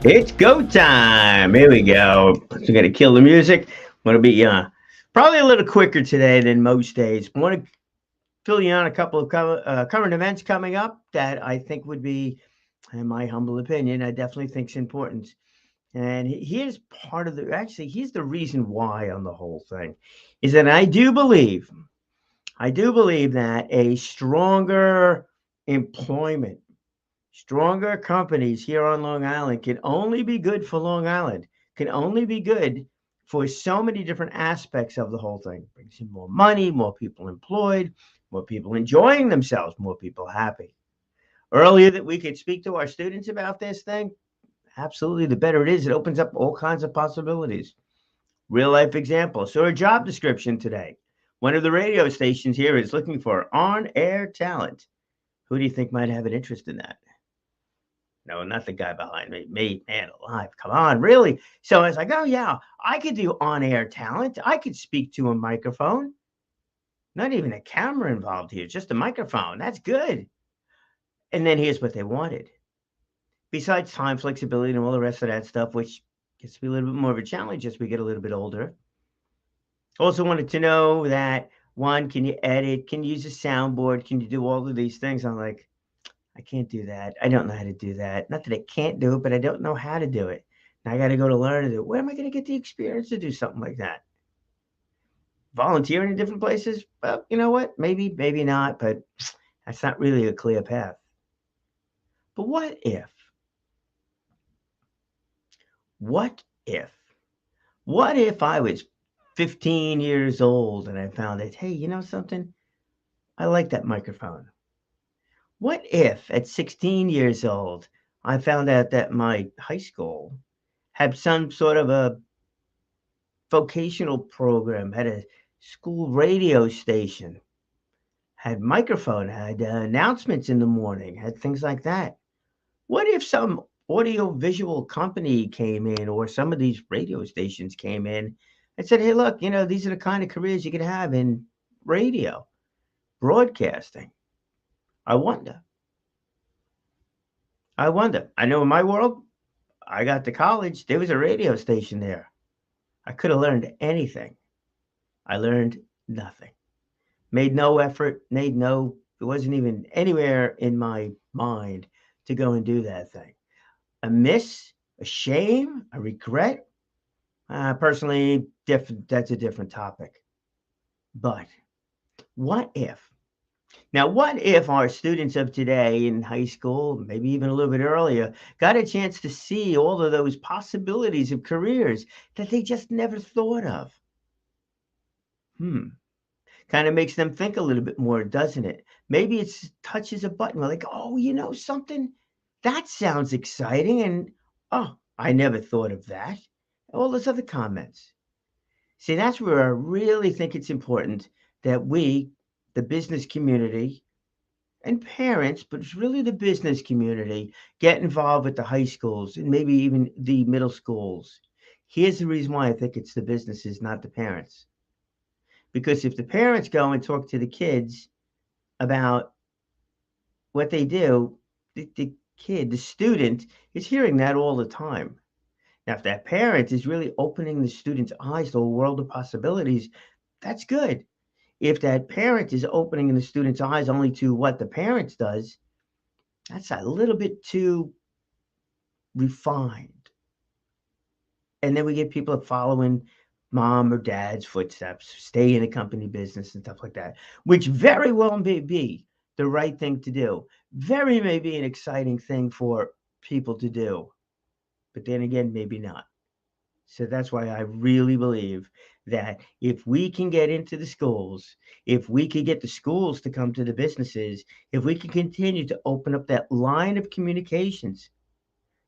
It's go time. Here we go. So we're going to kill the music. Want to be probably a little quicker today than most days. Want to fill you on a couple of current events coming up that I think would be, in my humble opinion, I definitely think is important. And here's part of here's the reason why on the whole thing is that I do believe that a stronger employment, stronger companies here on Long Island can only be good for Long Island, can only be good for so many different aspects of the whole thing. Brings in more money, more people employed, more people enjoying themselves, more people happy. Earlier that we could speak to our students about this thing, absolutely the better it is. It opens up all kinds of possibilities. Real life example. So a job description today. One of the radio stations here is looking for on air talent. Who do you think might have an interest in that? No, not the guy behind me. Me, man alive. Come on, really? So I was like, oh, yeah, I could do on air talent. I could speak to a microphone. Not even a camera involved here, just a microphone. That's good. And then here's what they wanted. Besides time flexibility and all the rest of that stuff, which gets to be a little bit more of a challenge as we get a little bit older. Also wanted to know that one, can you edit? Can you use a soundboard? Can you do all of these things? I'm like, I can't do that. I don't know how to do that. Not that I can't do it, but I don't know how to do it. Now I got to go to learn to do it. Where am I going to get the experience to do something like that? Volunteering in different places? Well, you know what? Maybe, maybe not, but that's not really a clear path. But what if, what if I was 15 years old and I found that, hey, you know something? I like that microphone. What if at 16 years old, I found out that my high school had some sort of a vocational program, had a school radio station, had microphone, had announcements in the morning, had things like that. What if some audio visual company came in or some of these radio stations came in and said, hey, look, these are the kind of careers you can have in radio, broadcasting? I wonder. I wonder. I know in my world, I got to college, there was a radio station there. I could have learned anything. I learned nothing. Made no effort, it wasn't even anywhere in my mind to go and do that thing. A miss, a shame, a regret. Personally, that's a different topic. But what if? Now, what if our students of today in high school, maybe even a little bit earlier, got a chance to see all of those possibilities of careers that they just never thought of? Kind of makes them think a little bit more, doesn't it? Maybe it touches a button. We're like, oh, you know something? That sounds exciting. And oh, I never thought of that. All those other comments. See, that's where I really think it's important that we, the business community, and parents, but it's really the business community, get involved with the high schools and maybe even the middle schools. Here's the reason why I think it's the businesses, not the parents. Because if the parents go and talk to the kids about what they do, the student is hearing that all the time. Now, if that parent is really opening the student's eyes to a world of possibilities, that's good. If that parent is opening the student's eyes only to what the parents does, that's a little bit too refined. And then we get people following mom or dad's footsteps, stay in a company business and stuff like that, which very well may be the right thing to do. Very may be an exciting thing for people to do. But then again, maybe not. So that's why I really believe that if we can get into the schools, if we could get the schools to come to the businesses, if we can continue to open up that line of communications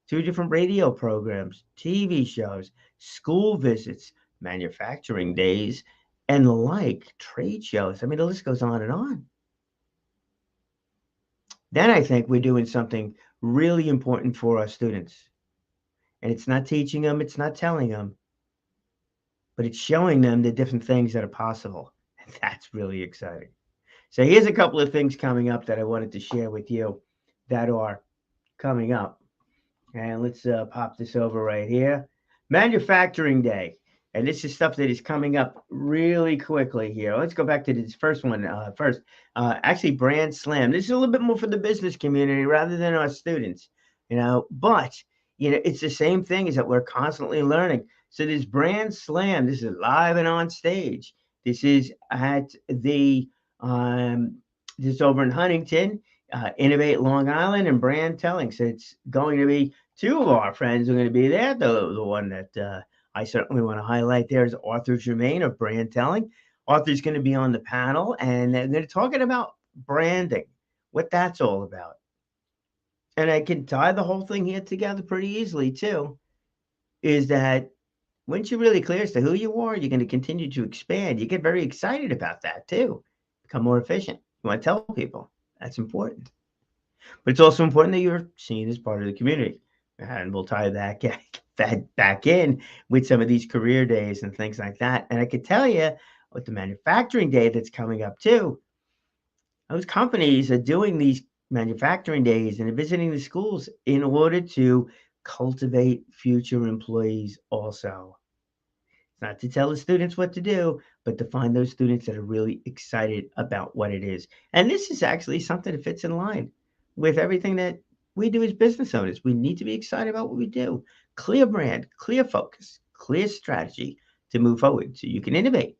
through different radio programs, TV shows, school visits, manufacturing days, and the like, trade shows. I mean, the list goes on and on. Then I think we're doing something really important for our students. And it's not teaching them, it's not telling them, but it's showing them the different things that are possible. And that's really exciting. So here's a couple of things coming up that I wanted to share with you that are coming up. And let's pop this over right here. Manufacturing Day. And this is stuff that is coming up really quickly here. Let's go back to this first one first. Actually, Brand Slam. This is a little bit more for the business community rather than our students, But, it's the same thing is that we're constantly learning. So this Brand Slam, this is live and on stage. This is at um, this is over in Huntington, Innovate Long Island and Brand Telling. So it's going to be two of our friends are going to be there. The one that I certainly want to highlight there is Arthur Germain of Brand Telling. Arthur's going to be on the panel, and they're going to talking about branding, what that's all about. And I can tie the whole thing here together pretty easily too. Is that once you're really clear as to who you are, you're going to continue to expand. You get very excited about that too. Become more efficient. You want to tell people that's important. But it's also important that you're seen as part of the community. And we'll tie that back in with some of these career days and things like that. And I could tell you with the manufacturing day that's coming up too, those companies are doing these manufacturing days and visiting the schools in order to cultivate future employees also. It's not to tell the students what to do, but to find those students that are really excited about what it is. And this is actually something that fits in line with everything that we do as business owners. We need to be excited about what we do. Clear brand, clear focus, clear strategy to move forward so you can innovate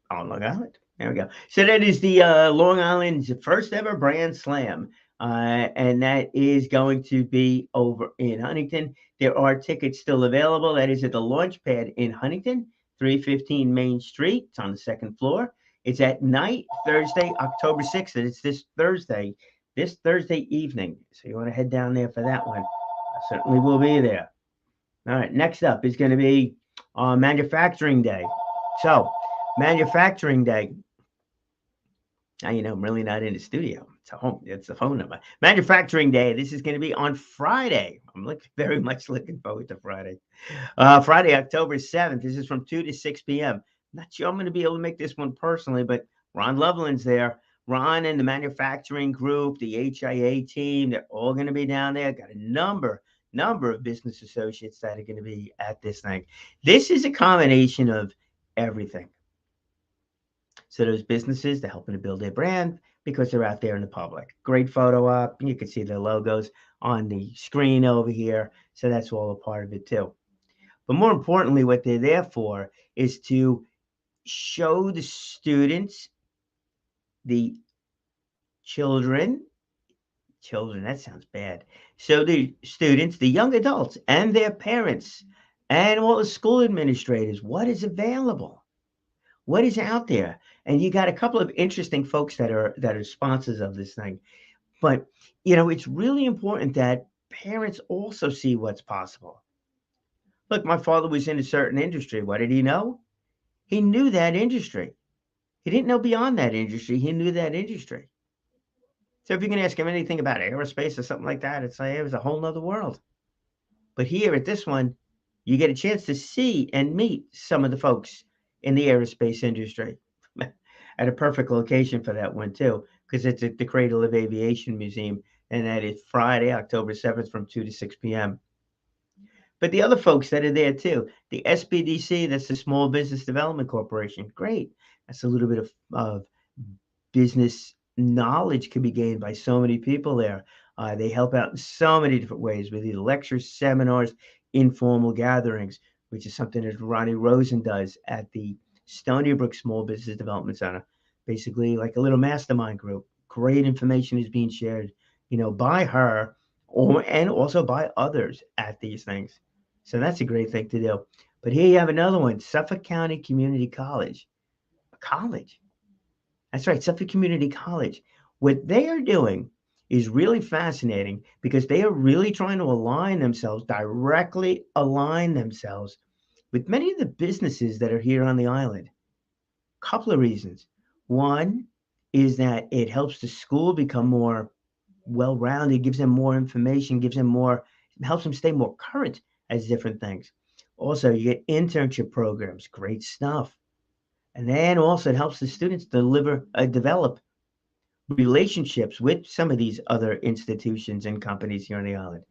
on Long Island. There we go. So that is the Long Island's first ever Brand Slam. And that is going to be over in Huntington. There are tickets still available. That is at the Launch Pad in Huntington, 315 Main Street. It's on the second floor. It's at night, Thursday, October 6th, and it's this Thursday evening. So you want to head down there for that one. I certainly will be there. All right, next up is going to be Manufacturing Day. So, Manufacturing Day. Now you know I'm really not in the studio. It's a home. It's the phone number. Manufacturing Day. This is going to be on Friday. I'm very much looking forward to Friday. Friday, October 7th. This is from 2 to 6 p.m. Not sure I'm going to be able to make this one personally, but Ron Loveland's there. Ron and the manufacturing group, the HIA team, they're all going to be down there. Got a number of business associates that are going to be at this thing. This is a combination of everything. So those businesses, they're helping to build their brand because they're out there in the public. Great photo op. You can see their logos on the screen over here. So that's all a part of it too. But more importantly, what they're there for is to show the students, the children, that sounds bad. So the students, the young adults and their parents and all the school administrators, what is available? What is out there? And you got a couple of interesting folks that are sponsors of this thing. But it's really important that parents also see what's possible. Look, my father was in a certain industry. What did he know? He knew that industry. He didn't know beyond that industry. He knew that industry. So if you can ask him anything about aerospace or something like that, it's like it was a whole nother world. But here at this one, you get a chance to see and meet some of the folks in the aerospace industry at a perfect location for that one too, because it's at the Cradle of Aviation Museum, and that is Friday, October 7th from 2 to 6 p.m. But the other folks that are there too, the SBDC, that's the Small Business Development Corporation. Great. That's a little bit of business knowledge can be gained by so many people there. They help out in so many different ways with either lectures, seminars, informal gatherings, which is something that Ronnie Rosen does at the Stony Brook Small Business Development Center. Basically, like a little mastermind group. Great information is being shared, by her and also by others at these things. So that's a great thing to do. But here you have another one, Suffolk County Community College. A college. That's right, Suffolk Community College. What they are doing is really fascinating because they are really trying to directly align themselves with many of the businesses that are here on the island. Couple of reasons. One is that it helps the school become more well-rounded, gives them more information, helps them stay more current as different things. Also, you get internship programs, great stuff. And then also it helps the students develop relationships with some of these other institutions and companies here on the island.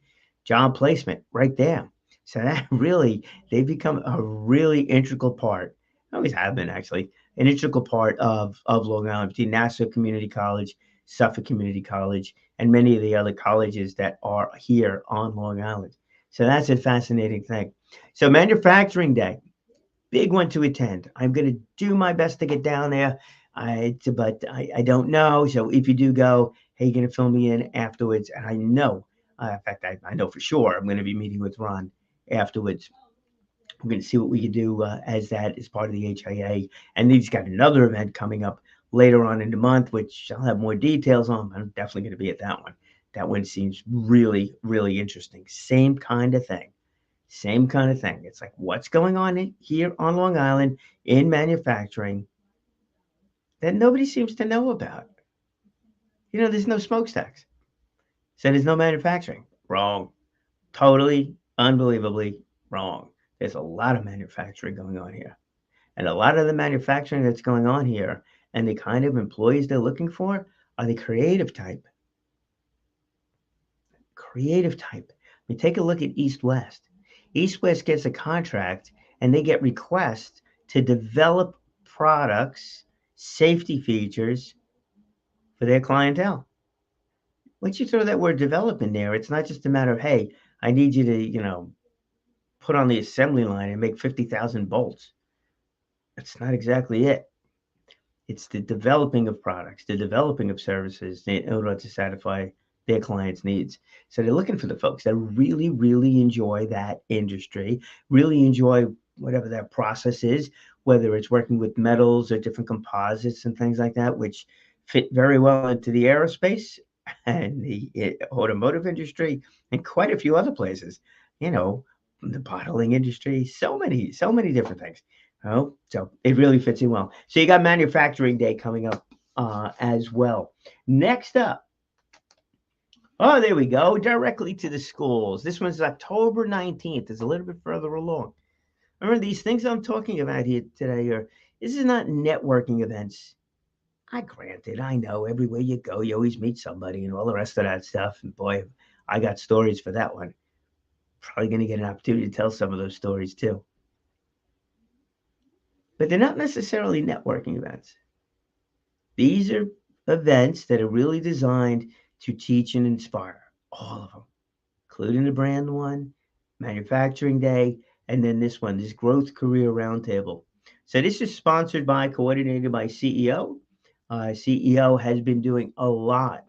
job placement right there. So that really, they become a really integral part. Always have been actually an integral part of Long Island between Nassau Community College, Suffolk Community College, and many of the other colleges that are here on Long Island. So that's a fascinating thing. So Manufacturing Day, big one to attend. I'm going to do my best to get down there. But I don't know. So if you do go, hey, you're going to fill me in afterwards. And I know, in fact, I know for sure I'm going to be meeting with Ron afterwards. I'm going to see what we can do as that is part of the HIA. And he's got another event coming up later on in the month, which I'll have more details on. I'm definitely going to be at that one. That one seems really, really interesting. Same kind of thing. Same kind of thing. It's like, what's going on here on Long Island in manufacturing that nobody seems to know about? There's no smokestacks. So there's no manufacturing. Wrong. Totally, unbelievably wrong. There's a lot of manufacturing going on here. And a lot of the manufacturing that's going on here and the kind of employees they're looking for are the creative type. Creative type. I mean, take a look at East West. East West gets a contract and they get requests to develop products, safety features for their clientele. Once you throw that word develop in there, it's not just a matter of, hey, I need you to, put on the assembly line and make 50,000 bolts. That's not exactly it. It's the developing of products, the developing of services in order to satisfy their clients' needs. So they're looking for the folks that really, really enjoy that industry, really enjoy whatever that process is, whether it's working with metals or different composites and things like that, which fit very well into the aerospace and the automotive industry and quite a few other places, you know, the bottling industry, so many different things. Oh, so it really fits in well. So you got Manufacturing Day coming up as well. Next up, oh, there we go, directly to the schools. This one's October 19th. It's a little bit further along. Remember, these things I'm talking about here today this is not networking events. I granted, I know everywhere you go, you always meet somebody and all the rest of that stuff. And boy, I got stories for that one. Probably going to get an opportunity to tell some of those stories too. But they're not necessarily networking events. These are events that are really designed to teach and inspire, all of them, including the brand one, Manufacturing Day, and then this one, this Growth Career Roundtable. So this is sponsored by, coordinated by CEO. CEO has been doing a lot,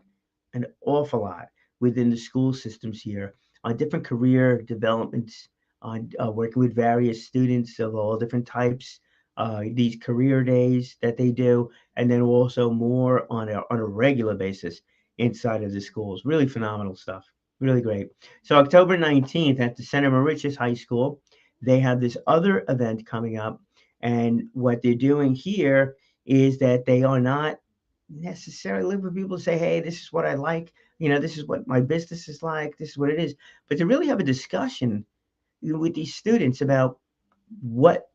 an awful lot within the school systems here on different career developments, on working with various students of all different types, these career days that they do, and then also more on a regular basis inside of the schools. Really phenomenal stuff. Really great. So October 19th at the Santa Mauritius High School, they have this other event coming up. And what they're doing here is that they are not necessarily live with people say, hey, this is what I like. This is what my business is like. This is what it is. But to really have a discussion with these students about what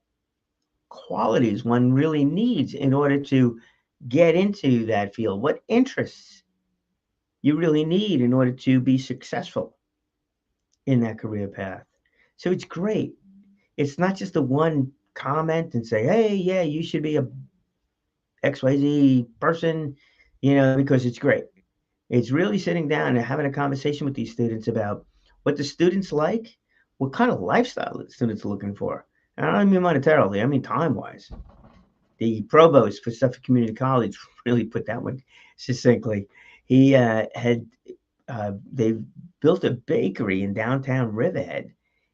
qualities one really needs in order to get into that field, what interests you really need in order to be successful in that career path. So it's great. It's not just a one comment and say, hey, yeah, you should be a XYZ person, because it's great. It's really sitting down and having a conversation with these students about what the students like, what kind of lifestyle the students are looking for. And I don't mean monetarily, I mean time wise. The provost for Suffolk Community College really put that one succinctly. He they've built a bakery in downtown Riverhead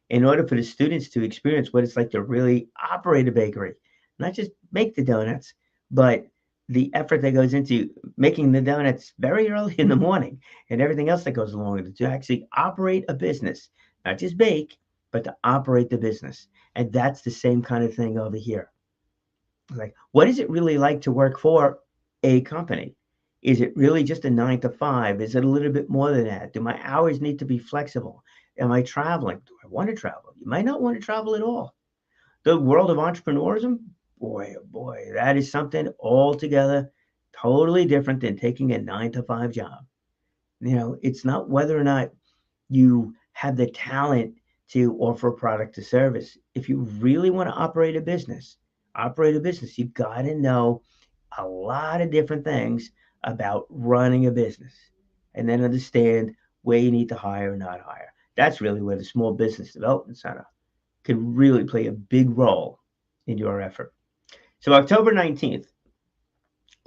in order for the students to experience what it's like to really operate a bakery, not just make the donuts, but the effort that goes into making the donuts very early in the morning and everything else that goes along with it to actually operate a business, not just bake, but to operate the business. And that's the same kind of thing over here. Like, what is it really like to work for a company? Is it really just a 9 to 5? Is it a little bit more than that? Do my hours need to be flexible? Am I traveling? Do I want to travel? You might not want to travel at all. The world of entrepreneurism, boy, oh boy, that is something altogether totally different than taking a 9 to 5 job. It's not whether or not you have the talent to offer a product or service. If you really want to operate a business, you've got to know a lot of different things about running a business and then understand where you need to hire or not hire. That's really where the Small Business Development Center can really play a big role in your effort. So, October 19th,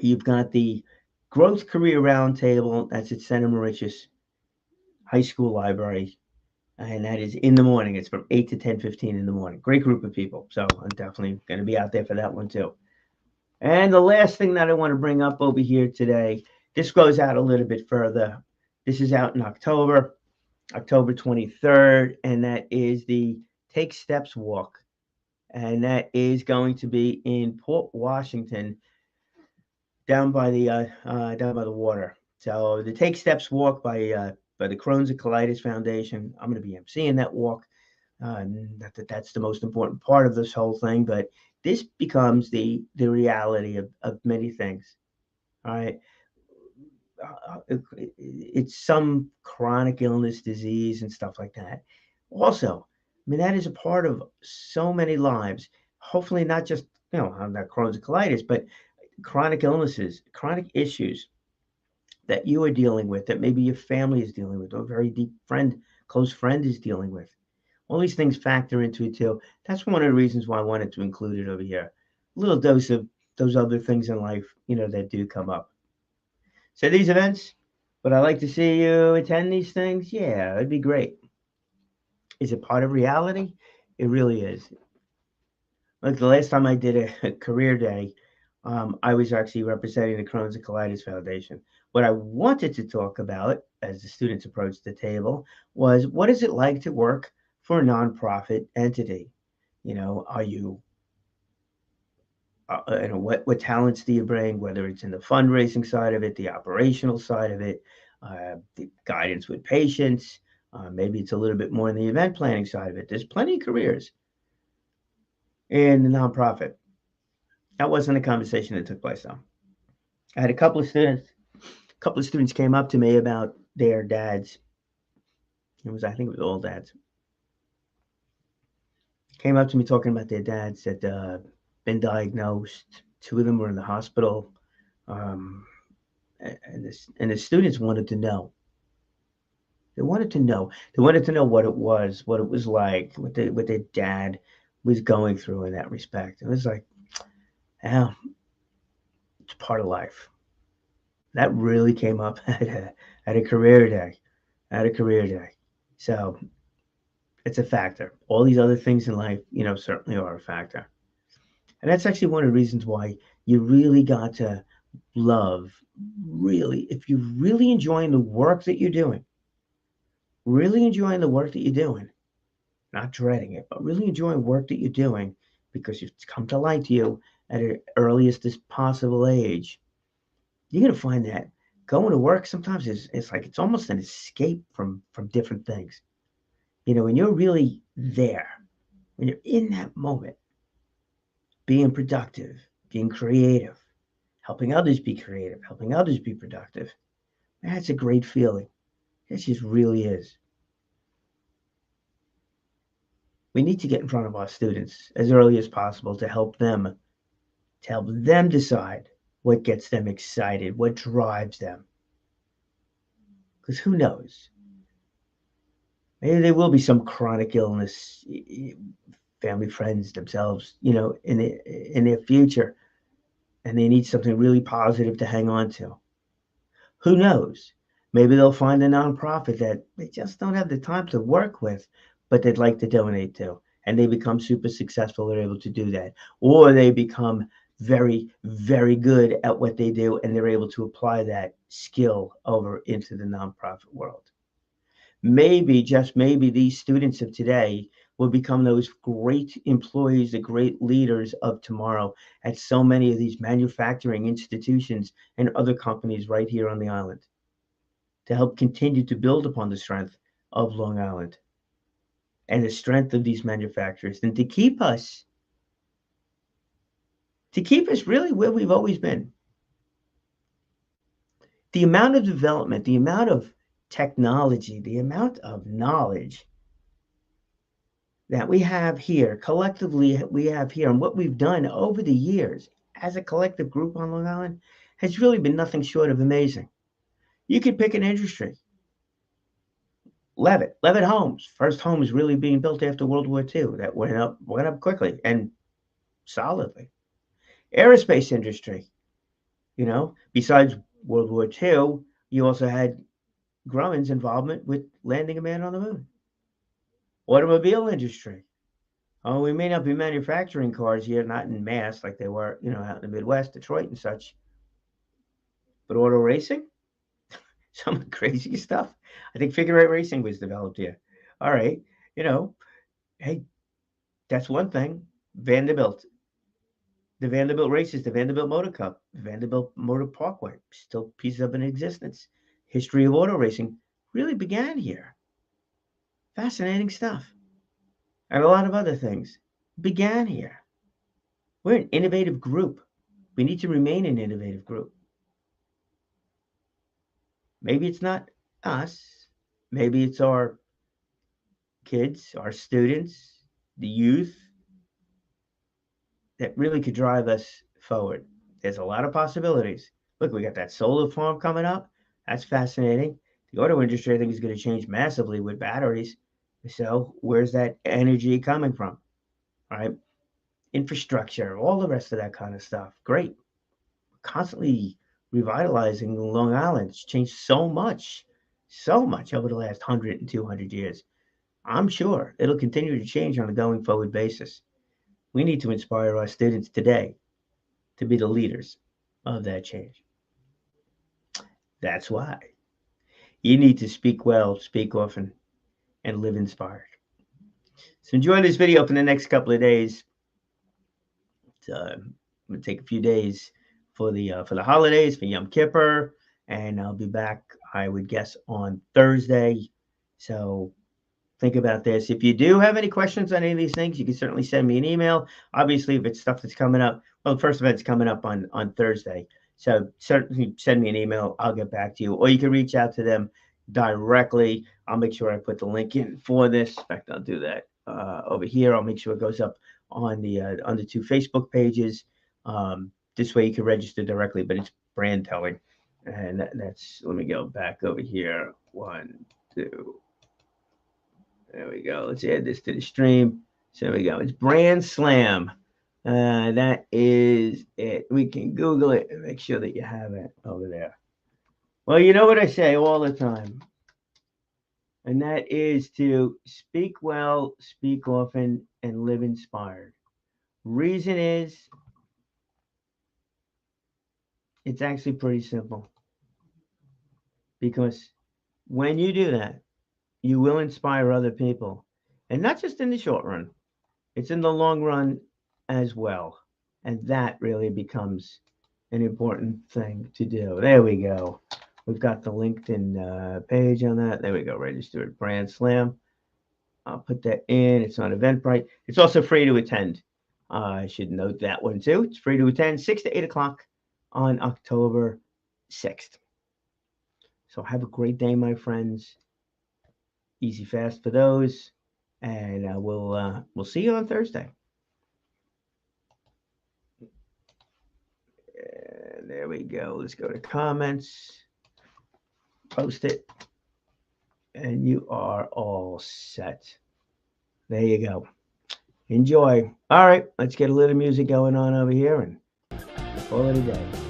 you've got the Growth Career Roundtable. That's at Center Mauritius High School Library. And that is in the morning. It's from 8 to 10:15 in the morning. Great group of people. So I'm definitely going to be out there for that one too. And the last thing that I want to bring up over here today, this goes out a little bit further. This is out in October, October 23rd, and that is the Take Steps Walk. And that is going to be in Port Washington, down by the water. So the Take Steps Walk by the Crohn's and Colitis Foundation. I'm going to be emceeing that walk. Not that that's the most important part of this whole thing, but this becomes the reality of many things. All right, it's some chronic illness, disease, and stuff like that. Also, I mean that is a part of so many lives. Hopefully, not just not Crohn's and colitis, but chronic illnesses, chronic issues that you are dealing with, that maybe your family is dealing with, or a very deep friend, close friend is dealing with. All these things factor into it too. That's one of the reasons why I wanted to include it over here. A little dose of those other things in life, that do come up. So these events, would I like to see you attend these things? Yeah, it'd be great. Is it part of reality? It really is. Like the last time I did a career day, I was actually representing the Crohn's and Colitis Foundation. What I wanted to talk about as the students approached the table was what is it like to work for a nonprofit entity? Are you, what talents do you bring, whether it's in the fundraising side of it, the operational side of it, the guidance with patients, maybe it's a little bit more in the event planning side of it. There's plenty of careers in the nonprofit. That wasn't a conversation that took place though. I had a couple of students came up to me about their dads. I think it was all dads. Came up to me talking about their dads that been diagnosed. Two of them were in the hospital, um, and the students wanted to know. They wanted to know. They wanted to know what it was like, what their dad was going through in that respect. It was like, yeah, it's part of life. That really came up at a career day, at a career day. So it's a factor. All these other things in life, certainly are a factor. And that's actually one of the reasons why you really got to love, really, if you're really enjoying the work that you're doing, really enjoying the work that you're doing, not dreading it, but really enjoying work that you're doing because it's come to light to you at an earliest possible age, you're going to find that going to work sometimes is like it's almost an escape from different things. When you're really there, when you're in that moment, being productive, being creative, helping others be creative, helping others be productive, that's a great feeling. It just really is. We need to get in front of our students as early as possible to help them decide what gets them excited, what drives them. Because who knows? Maybe there will be some chronic illness, family, friends themselves, in their future, and they need something really positive to hang on to. Who knows? Maybe they'll find a nonprofit that they just don't have the time to work with, but they'd like to donate to, and they become super successful. They're able to do that, or they become very, very good at what they do, and they're able to apply that skill over into the nonprofit world. Maybe, just maybe, these students of today will become those great employees, the great leaders of tomorrow at so many of these manufacturing institutions and other companies right here on the island to help continue to build upon the strength of Long Island and the strength of these manufacturers and to keep us really where we've always been. The amount of development, the amount of technology, the amount of knowledge that we have here, collectively, we have here, and what we've done over the years as a collective group on Long Island has really been nothing short of amazing. You could pick an industry. Levitt Homes. First homes really being built after World War II that went up quickly and solidly. Aerospace industry, besides World War II, you also had Grumman's involvement with landing a man on the moon. Automobile industry. Oh, we may not be manufacturing cars here, not in mass like they were, out in the Midwest, Detroit and such, but auto racing, some crazy stuff. I think figure eight racing was developed here. All right, you know, hey, that's one thing. Vanderbilt, the Vanderbilt races, the Vanderbilt Motor Cup, the Vanderbilt Motor Parkway, still pieces of in existence. History of auto racing really began here. Fascinating stuff. And a lot of other things began here. We're an innovative group. We need to remain an innovative group. Maybe it's not us. Maybe it's our kids, our students, the youth that really could drive us forward. There's a lot of possibilities. Look, we got that solar farm coming up. That's fascinating. The auto industry, I think, is going to change massively with batteries. So, where's that energy coming from? Right? Infrastructure, all the rest of that kind of stuff. Great. Constantly revitalizing Long Island. It's changed so much over the last 100 and 200 years. I'm sure it'll continue to change on a going forward basis. We need to inspire our students today to be the leaders of that change. That's why you need to speak well, speak often, and live inspired. So enjoy this video for the next couple of days. I'm gonna take a few days for the holidays, for Yom Kippur, and I'll be back, I would guess, on Thursday. So think about this. If you do have any questions on any of these things, you can certainly send me an email. Obviously, if it's stuff that's coming up, well, the first event's coming up on Thursday. So certainly send me an email. I'll get back to you. Or you can reach out to them directly. I'll make sure I put the link in for this. In fact, I'll do that over here. I'll make sure it goes up on the two Facebook pages. This way you can register directly, but it's brand telling. And that's, let me go back over here. 1, 2. There we go. Let's add this to the stream. So there we go. It's Brand Slam. That is it. We can Google it and make sure that you have it over there. Well, you know what I say all the time, and that is to speak well, speak often, and live inspired. Reason is, it's actually pretty simple. Because when you do that, you will inspire other people. And not just in the short run, it's in the long run as well. And that really becomes an important thing to do. There we go. We've got the LinkedIn page on that. There we go. Register at Brand Slam. I'll put that in. It's on Eventbrite. It's also free to attend. I should note that one too. It's free to attend 6 to 8 o'clock on October 6th. So have a great day, my friends. Easy fast for those. And we'll see you on Thursday. And there we go. Let's go to comments. Post it. And you are all set. There you go. Enjoy. All right, let's get a little music going on over here and call it a day.